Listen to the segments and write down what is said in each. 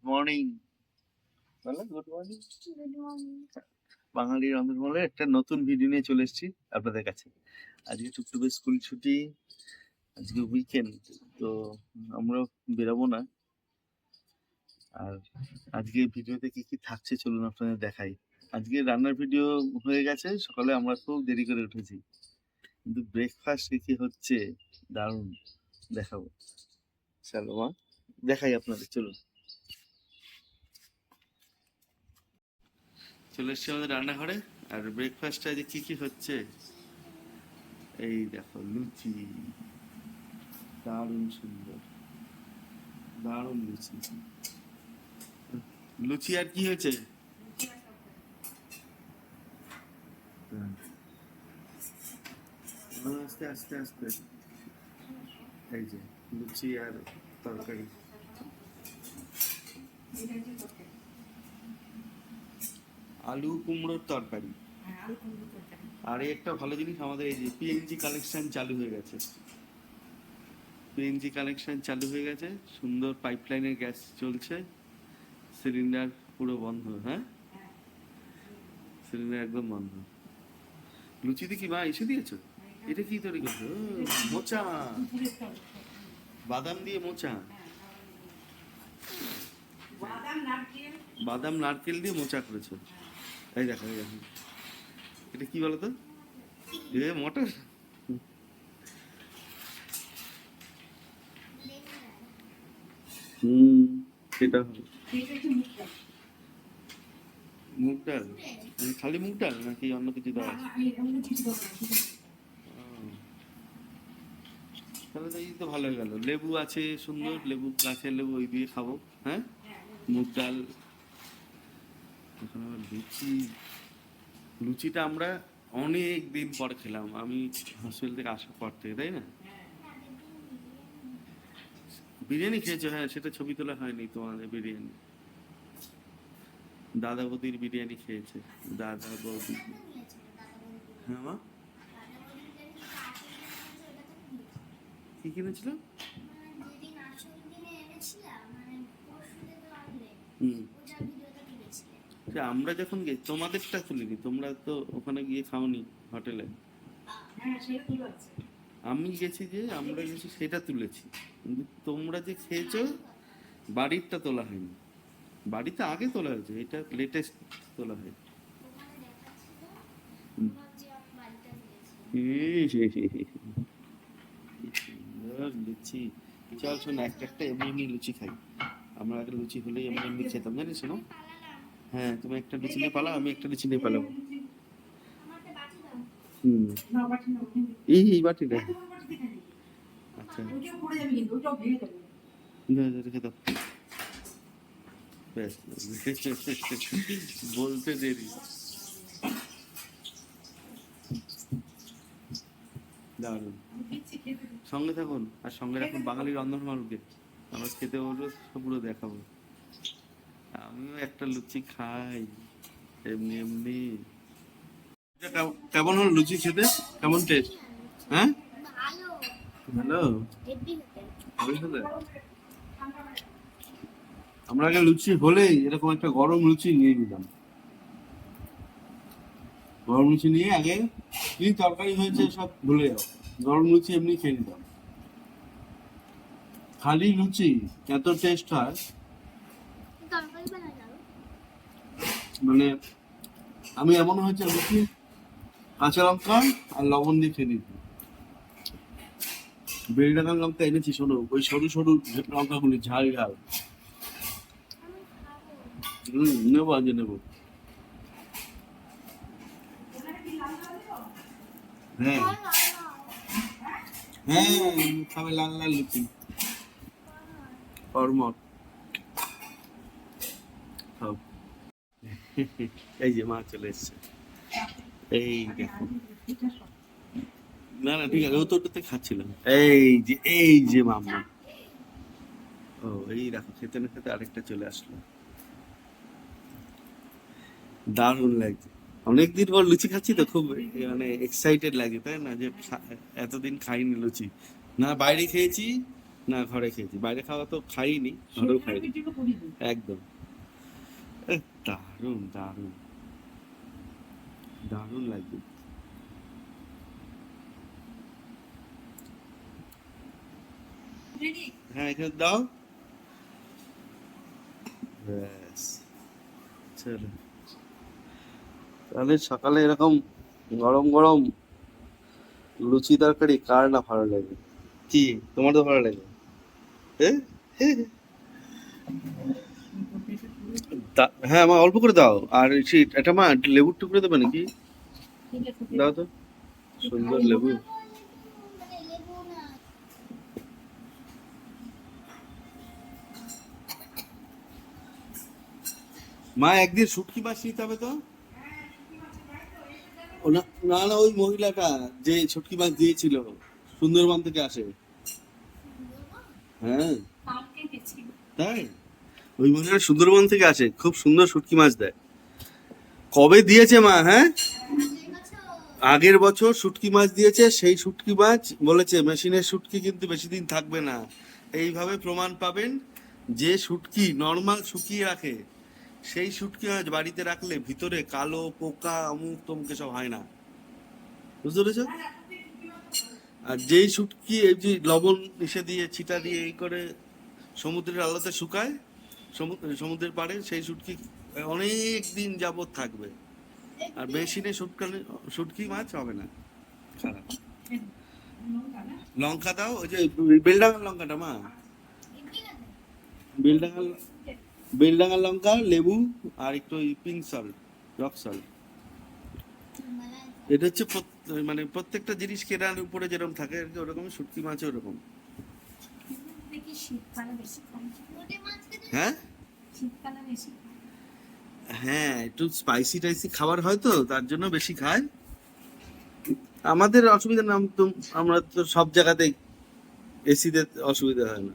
Morning. বলো good morning. Good morning. বাঙালি রন্ধনমহলে একটা নতুন ভিডিও নিয়ে চলে এসেছি আপনাদের কাছে। আজকে টুকটুকে স্কুল ছুটি, আজকে উইকেন্ড, তো আমরা বেরোবো না। আর আজকে ভিডিওতে কি কি থাকছে চলুন আপনাদের দেখাই। আজকে রান্নার ভিডিও হয়ে গেছে, সকালে আমরা খুব দেরি করে উঠেছি, কিন্তু ব্রেকফাস্ট কি কি হচ্ছে দারুণ, দেখাবো। চলো মা, দেখাই আপনাদের, চলুন। চলে এসছি আমাদের রান্নাঘরে, আর ব্রেকফাস্টে আজকে কি কি হচ্ছে এই দেখো। লুচি, দারুণ সুন্দর, দারুণ লুচি। লুচি আর কি হয়েছে? আস্তে আস্তে আস্তে, এই যে লুচি আর তরকারি। আলু কুমড়োর তরকারি। আর এই একটা ভালো জিনিস, আমাদের এই যে পিএনজি কালেকশন চালু হয়ে গেছে। পিএনজি কালেকশন চালু হয়ে গেছে, সুন্দর পাইপলাইনের গ্যাস চলছে, সিলিন্ডার পুরো বন্ধ। হ্যাঁ, সিলিন্ডার একদম বন্ধ। লুচিতে কি মা এসে দিয়েছো? এটা কি তৈরি করছো? মোচা, বাদাম দিয়ে মোচা, বাদাম নারকেল দিয়ে মোচা করেছো। এই দেখো, এই দেখো, এটা কি বলতো? এ মটর। সেটা হবে মুগ ডাল। খালি মুগ ডাল নাকি অন্য কিছু দেওয়া আছে? তাহলে তো এই তো ভালো হয়ে গেল। লেবু আছে সুন্দর, লেবু, গাছের লেবু, ওই দিয়ে খাবো। হ্যাঁ, মুগ ডাল। লুচি, লুচিটা আমরা অনেক দিন পর খেলাম, আমি হসপিটাল থেকে আসার পর থেকে, তাই না? বিরিয়ানি খেয়েছো? হ্যাঁ, সেটা ছবি তোলা হয়নি তোমাদের। বিরিয়ানি, দাদা বৌদির বিরিয়ানি খেয়েছে, দাদা বৌদি। হ্যাঁ মা, কি কিনেছিল? আমরা যখন গেছি তোমাদেরটা তুলিনি, তোমরা তো ওখানে গিয়ে খাওনি হোটেলে। আমি গেছি, যে আমরা গেছি সেটা তুলেছি, কিন্তু তোমরা যে খেয়েছো বাড়িরটা তোলা হয়নি। বাড়িতে আগে তোলা হয়েছে, এটা লেটেস্ট তোলা হয়। লুচি, চল শোন, একটা একটা এমনি এমনি লুচি খাই। আমরা আগে লুচি হলেই এমনি এমনি খেতাম, জানিস না? হ্যাঁ, তুমি একটা লুচি নিয়ে পালাও, আমি একটা লুচি নিয়ে পালাবো। এই বাটিটা, আচ্ছা রেখে দাও। ব্যাস, বলতে দেরি। দারুণ, সঙ্গে থাকুন, আর সঙ্গে রাখুন বাঙালি রন্ধনমহলকে। আমরা খেতে বলবো, পুরো দেখাবো। আমিও একটা লুচি খাই এমনি এমনি। কেমন হলো লুচি খেতে? কেমন টেস্ট? হ্যাঁ, ভালো। আমরা আগে লুচি হলেই এরকম একটা গরম লুচি নিয়ে নিতাম। গরম লুচি নিয়ে আগে কি তরকারি হয়েছে সব ভুলে যাও, গরম লুচি এমনি খেয়ে নিতাম। খালি লুচি এত টেস্ট হয়, মানে আমি এমন হয়েছে লুচি কাঁচা লঙ্কা আর লবণ দিয়ে খেয়ে নিতাম। বেড়ি টাকার লঙ্কা এনেছি, শোনো, ওই সরু সরু লঙ্কাগুলি, ঝাল ঝাল। নেবো, আজ নেবো। হ্যাঁ হ্যাঁ, খাবে লাল লাল লুচি, কর্মট সব। এই যে মা চলে এসছে, এই দেখো। না না, ঠিক আছে, ও তো ওটাতে খাচ্ছিলাম। এই যে মামা, ও এই দেখো, খেতে না খেতে আরেকটা চলে আসলো। দারুণ লাগছে, অনেকদিন পর লুচি খাচ্ছি তো, খুব এক্সাইটেড লাগে, তাই না? যে এতদিন খাইনি লুচি, না বাইরে খেয়েছি, না, ঘরে খেয়েছি, বাইরে খাওয়া তো খাইনি, ঘরেও খাইনি একদম। দারুণ দারুণ দারুণ লাগবে। হ্যাঁ, এখানে দাও। ব্যাস, চলো। তাহলে সকালে এরকম গরম গরম লুচি তরকারি কার না ভালো লাগে? কি, তোমার তো ভালো লাগে? হ্যাঁ, হ্যাঁ মা, অল্প করে দাও। আর এটা মা, লেবুর টুকরো দেবে নাকি? দাও তো, সুন্দর লেবু। মা, একদিন শুটকি মাছ নিতে হবে তো। ও না, না না, ওই মহিলাটা যে শুটকি মাছ দিয়েছিল, সুন্দরবন থেকে আসে। হ্যাঁ, তাই? ওই মহিলাটা সুন্দরবন থেকে আসে, খুব সুন্দর শুটকি মাছ দেয়। কবে দিয়েছে মা? হ্যাঁ, আগের বছর শুটকি মাছ দিয়েছে। সেই শুটকি মাছ বলেছে মেশিনের শুটকি কিন্তু বেশি দিন থাকবে না। এইভাবে প্রমাণ পাবেন যে শুটকি নর্মাল শুকিয়ে রাখে, সেই শুটকি মাছ বাড়িতে রাখলে ভিতরে কালো পোকা অমুক তমুক সব হয় না। বুঝতে পেরেছো? আর যেই শুটকি এই যে লবণ মিশে দিয়ে ছিটা দিয়ে এই করে সমুদ্রের আলোতে শুকায়, সমুদ্রের পাড়ে, সেই শুটকি অনেক দিন যাবত থাকবে। আর মেশিনে শুটকি মাছ হবে না, খারাপ। লঙ্কা দাও, ওই যে বেলডাঙ্গার লঙ্কাটা মা, বেলডাঙ্গার বেলডাঙ্গার লঙ্কা, লেবু, আর একটু পিঙ্ক সল্ট, রক সল্ট। এটা হচ্ছে মানে প্রত্যেকটা জিনিস কেনার উপরে যেরকম থাকে আর কি, ওরকম শুটকি মাছ ওরকম। হ্যাঁ, হ্যাঁ, একটু স্পাইসি টাইসি খাবার হয় তো, তার জন্য বেশি খায়। আমাদের অসুবিধা না তো, আমরা তো সব জায়গাতেই এসিতে, অসুবিধা হয় না।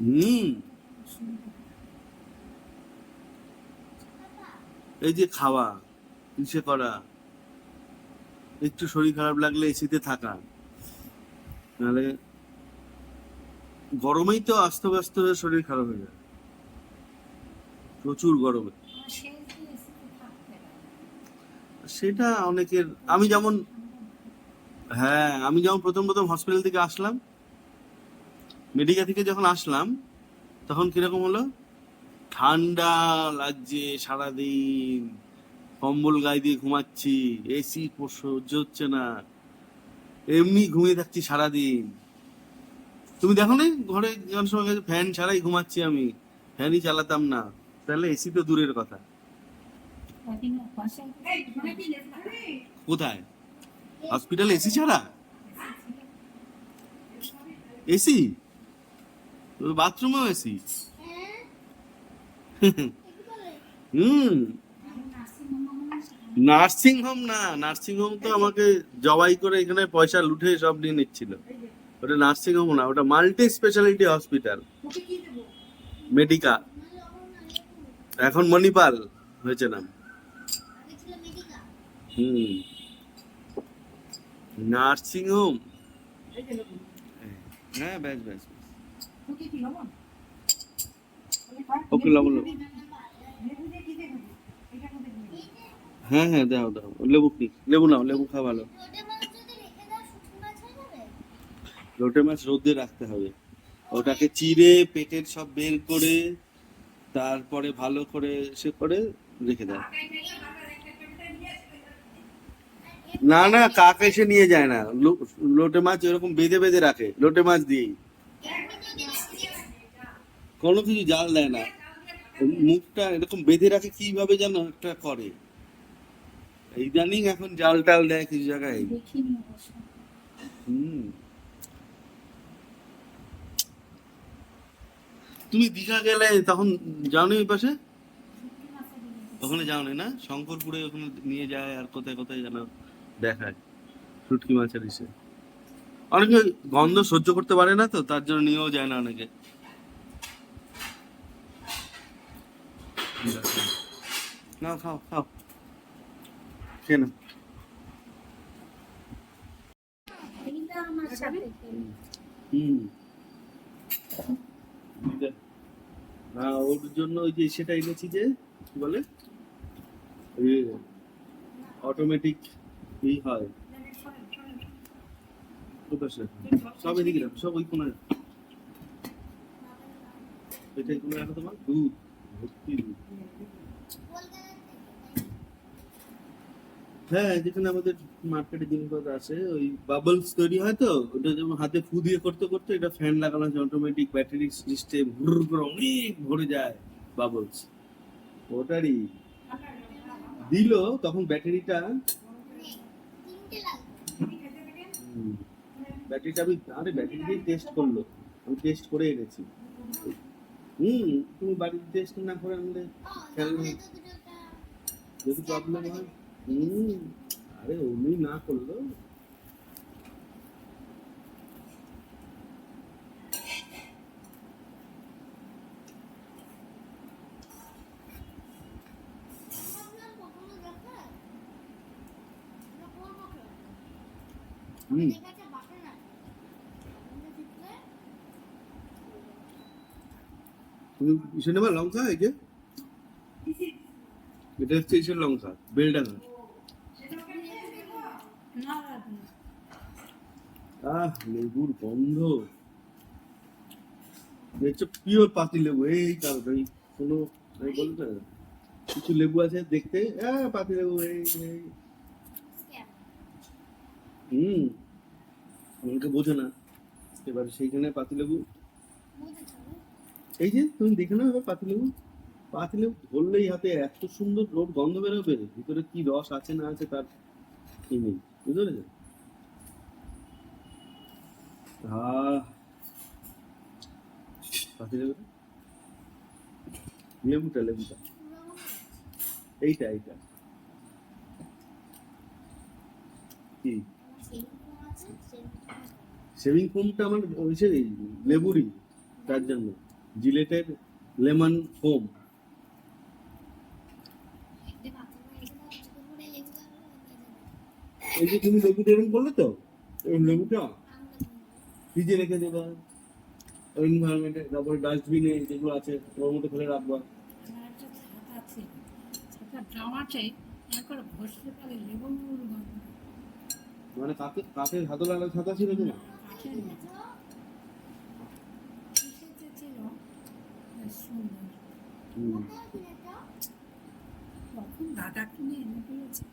হুম, এই যে খাওয়া, ইসে করা, একটু শরীর খারাপ লাগলে এসিতে থাকা, নাহলে গরমেই তো আস্তে আস্তে শরীর খারাপ হয়ে যায়, প্রচুর গরমে। সেটা অনেকের, আমি যেমন, হ্যাঁ, আমি যেমন প্রথম প্রথম হসপিটাল থেকে আসলাম, মেডিকেল থেকে যখন আসলাম, তখন কিরকম হলো, ঠান্ডা লাগছে সারাদিন, কম্বল গায়ে দিয়ে ঘুমাচ্ছি, এসি সহ্য হচ্ছে না, এমনি ঘুমিয়ে থাকছি সারাদিন। তুমি দেখো না, ঘরে যখন সময় ফ্যান ছাড়াই ঘুমাচ্ছি আমি, ফ্যানই চালাতাম না, তাহলে এসি তো দূরের কথা। কোথায়? হসপিটাল এসি ছাড়া? এসি? বাথরুমেও এসি? হুম। নার্সিং হোম না, নার্সিং হোম তো আমাকে জবাই করে এখানে পয়সা লুটে সব নিয়ে নিচ্ছিল। ওটা নার্সিং হোম না, ওটা মাল্টি স্পেশালিটি হসপিটাল, মেডিকা। এখন মণিপাল হয়েছে নাম। হুম, নার্সিং হোম। হ্যাঁ, ব্যাস ব্যাস। ওকে, লবণ লবণ। হ্যাঁ হ্যাঁ, দাও দাও, লেবু কি, লেবু নাও, লেবু খাওয়া ভালো। লোটে মাছ রোদে রাখতে হবে, ওটাকে চিড়ে পেটের সব বের করে, তারপরে ভালো করে সে করে রেখে দেয়। না না, কাক এসে নিয়ে যায় না, লোটে মাছ এরকম বেঁধে বেঁধে রাখে, লোটে মাছ দিয়েই, কোনো কিছু জাল দেয় না, মুখটা এরকম বেঁধে রাখে, কিভাবে যেন একটা করে। ইদানিং এখন জাল টাল দেয় কিছু জায়গায়। হুম। তুমি দীঘা গেলে তখন যাও নি ওই পাশে? ওখানে যাও নি না, শঙ্করপুরে ওখানে নিয়ে যায়, আর কোথায় কোথায় যেন দেখায় শুটকি মাছের ইসে। অনেকে গন্ধ সহ্য করতে পারে না তো, তার জন্য নিয়েও যায় না অনেকে। নাও, খাও খাও। কেন এটা আমার সাথে হুম না ওর জন্য ওই যে সেটা এনেছি যে কি বলে অটোমেটিক এই হয় সব এদিকে রাখো, সব ওই কোনায় এটা কোনায় রাখো, তোমার দুধ ভর্তি দুধ। হ্যাঁ যেখানে আমাদের মার্কেটে জিনিসপত্র আছে ওই বাবলস তৈরি হয় তো ওটা যেমন হাতে ফু দিয়ে করতে করতে এটা ফ্যান লাগানো আছে অটোমেটিক ব্যাটারি সিস্টেম ভুর করে অনেক ভরে যায় বাবলস ওটারই দিল তখন ব্যাটারিটা ব্যাটারিটা আমি আরে ব্যাটারি টেস্ট করলো আমি টেস্ট করে এনেছি তুমি বাড়িতে টেস্ট না করে আনলে খেয়াল নেই যদি প্রবলেম হয় আরে উনি না করলো তুমি ইসে নেবা লঙ্কা এই যে এটা হচ্ছে ইসের লঙ্কা বেলডাঙ্গা লেবুর গন্ধ দেখছো পিওর পাতি লেবু এই কারণে কোনো আমি বলি না কিছু লেবু আছে দেখতে পাতি লেবু এই অনেকে বোঝে না এবার সেইখানে পাতি লেবু এই যে তুমি দেখে নাও এবার পাতি লেবু ধরলেই হাতে এত সুন্দর রোদ গন্ধ বেরোবে ভিতরে কি রস আছে না আছে তার কি নেই বুঝতে পেরেছো পাতি লেবুটা এইটা কি শেভিং ফোমটা আমার ওইসে লেবুরই তার জন্য জিলেটের লেমন ফোম এই যে তুমি লেবু এরকম করলে তো ওই লেবুটা ফ্রিজে রেখে দেবা এনভায়রনমেন্টে তারপরে ডাস্টবিনে যেগুলো আছে ওর মধ্যে ফেলে রাখবা মানে কাঠের হাতল আলাদা ছাতা ছিল তোমার দাদা কিনে এনে দিয়েছে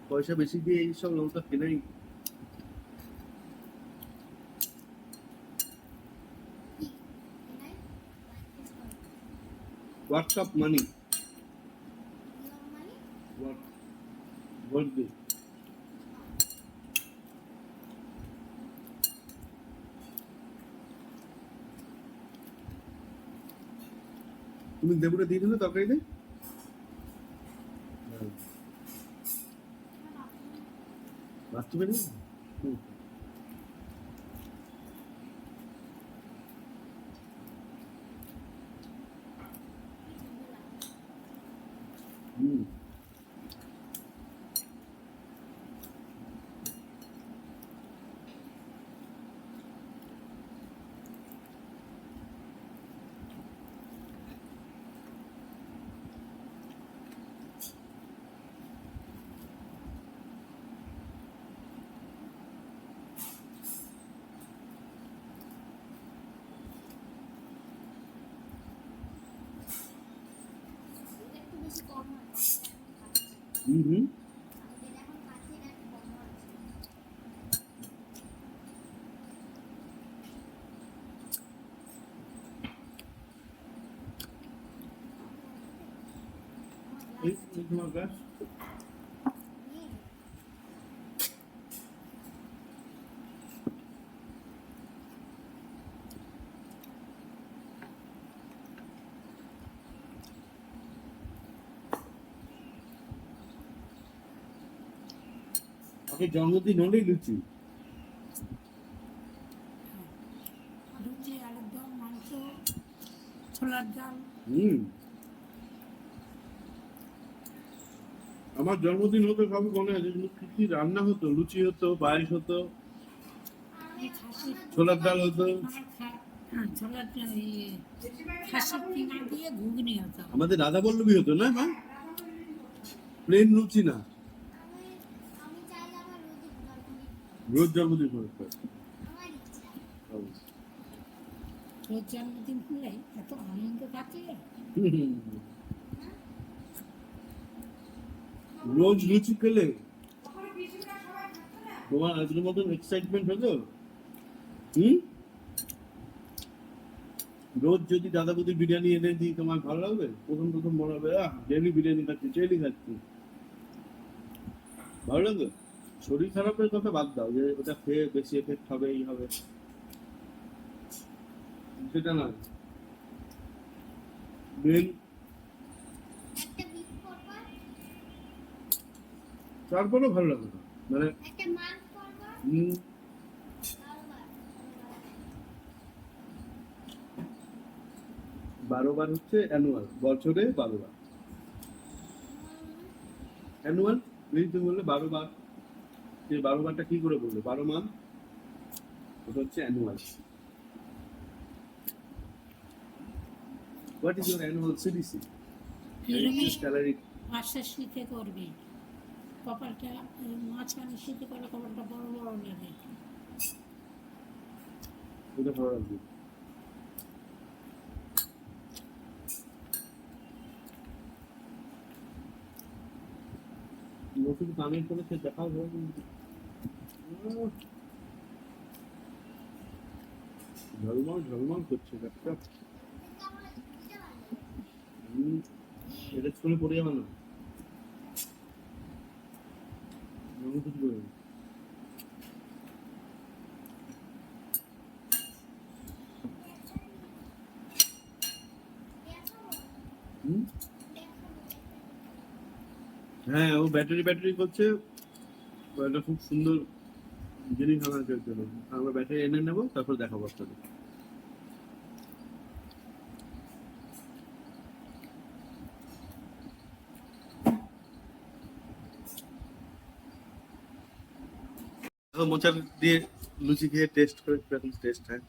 পয়সা বেশি দিয়ে এইসব লঙ্কা কেনাই What's up money? What do? তুমি লেবুটা দিয়ে দিলে তরকারিতে বাথরুমে নেই তোমার গাছ জন্মদিন হলেই লুচি ছোলার ডাল। আমার জন্মদিন হতো সব মনে আছে, কিন্তু কি কি রান্না হতো, লুচি হতো, পায়েস হতো, এই খাসির ছোলার ডাল হতো। হ্যাঁ, ছোলার ডাল, খাসির কিমা দিয়ে ঘুগনি হতো। আমাদের রাধা পল্লবী হতো না মা, প্লেন লুচি না। রোজ জন্মদিন হতো। তোর জন্মদিন হলে এত আনন্দ থাকে। রোজ লুচি খেলে তোমার আজকের মতন এক্সাইটমেন্ট হতো? রোজ যদি দাদা বৌদি বিরিয়ানি এনে দিই তোমার ভালো লাগবে? প্রথম প্রথম মনে হবে ডেলি বিরিয়ানি খাচ্ছি, ডেলি খাচ্ছি, ভালো লাগবে? শরীর খারাপের কথা বাদ দাও, যে ওটা খেয়ে বেশি এফেক্ট হবে, এই হবে, সেটা না। মেন তারপরেও ভালো লাগবে না, মানে 12 বার হচ্ছে অ্যানুয়াল, বছরে 12 বার অ্যানুয়াল। তুমি বললে 12 বার, যে 12 বারটা কি করে বললো? 12 মান, ওটা হচ্ছে annual. What is your annual CDC? Salary মাছের শীতে করবি কপালটা, মাঝখানে শীতে করে কপালটা বড় বড় লাগে। ওটা ভালো লাগবে। নতুন কানের করে সে দেখাও হবে, ঝলমল ঝলমল করছে একটা। এটা স্কুলে পড়ে যাবে না, নতুন করে। হ্যাঁ, ও ব্যাটারি ব্যাটারি করছে, এটা খুব সুন্দর জিনিস আমার জন্য। আমরা ব্যাটারি এনে নেবো, তারপর দেখাবো আপনাদের। মোচার দিয়ে লুচি খেয়ে টেস্ট করে কিরকম টেস্ট হয়।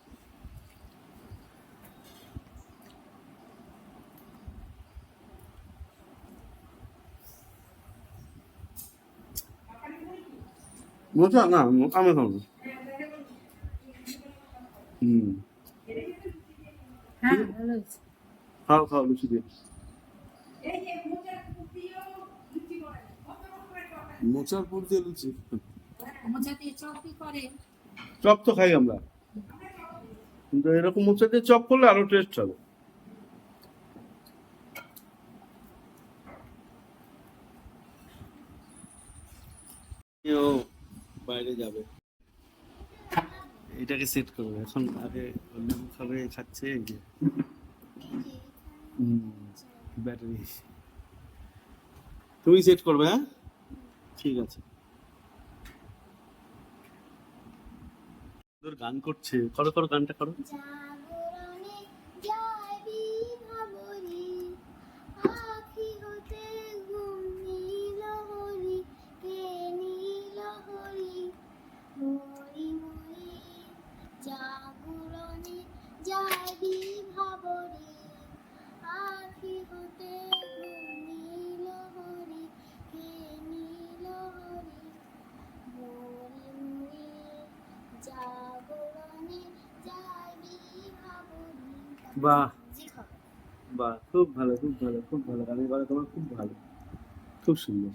মোচা না, আমি খাবো না। হ্যাঁ, ভালো হয়েছে। খাও খাও লুচি দিয়ে। মোচার পুর দিয়ে লুচি, মোচা দিয়ে চপ কি করে? চপ তো খাই আমরা, কিন্তু এরকম মোচা দিয়ে চপ করলে আরো টেস্ট হবে। ও বাইরে যাবে, এটাকে সেট করবে এখন, আগে লেবু খাবে, খাচ্ছে এই যে ব্যাটারি। তুমি সেট করবে? হ্যাঁ, ঠিক আছে। সুন্দর গান করছে, করো করো, গানটা করো। জাগরণে যায় বিভাবরী, আখি হতে ঘুম নীল হরি, কে নীল হরি, মরি মরি। জাগরণে যায় বিভাবরী, আখি হতে ঘুম নীল হরি, কে নীল হরি, মরি মরি। জাগরণে যায় বিভাবরী। বাহ বাহ, খুব ভালো খুব ভালো খুব ভালো, গানের গলা তোমার খুব ভালো, খুব সুন্দর।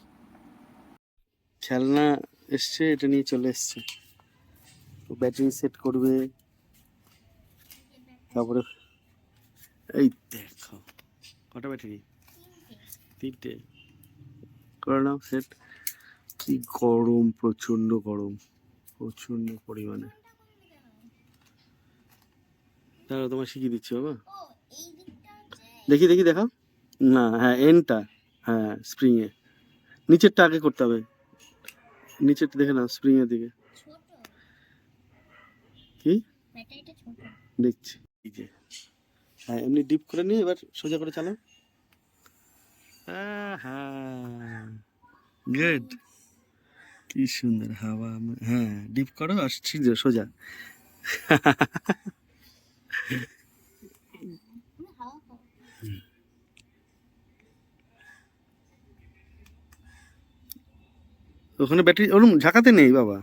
খেলনা এসছে, এটা নিয়ে চলে এসছে, ব্যাটারি সেট করবে, তারপরে এই দেখো কটা ব্যাটারি, 3টে করে নাও সেট। কি গরম, প্রচন্ড গরম, প্রচন্ড পরিমাণে। দাঁড়াও তোমার শিখিয়ে দিচ্ছি বাবা, ও এই দিকটা হচ্ছে দেখি দেখি দেখাও না। হ্যাঁ, এন্ডটা, হ্যাঁ স্প্রিং এ, নিচেরটা আগে করতে হবে, নিচেরটা দেখে নাও, স্প্রিং এর দিকে। ছোট, কি ব্যাটারিটা ছোট। দেখছি, এই যে হ্যাঁ এমনি ডিপ করে নিয়ে এবার সোজা করে চালাও। হ্যাঁ গুড, কি সুন্দর হাওয়া। হ্যাঁ ডিপ করো আর সোজা সোজা। হাওয়া খাও। ওখানে ব্যাটারি ওরকম ঝাঁকাতে নেই বাবা।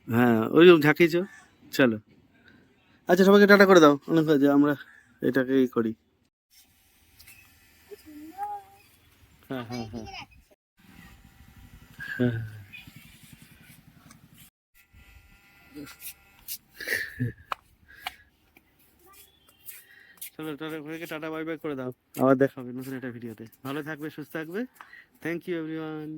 হ্যাঁ ওই ঝাঁকিয়েছ, চলো। আচ্ছা সবাইকে টাটা করে দাও, অনেক কাজে আমরা এটাকেই করি। কি সুন্দর। হ্যাঁ হ্যাঁ হ্যাঁ ঠিক আছে। হ্যাঁ। চলো টাটা সবাইকে টাটা বাই বাই করে দাও, আবার দেখা হবে নতুন একটা ভিডিওতে। ভালো থাকবে, সুস্থ থাকবে। Thank you everyone.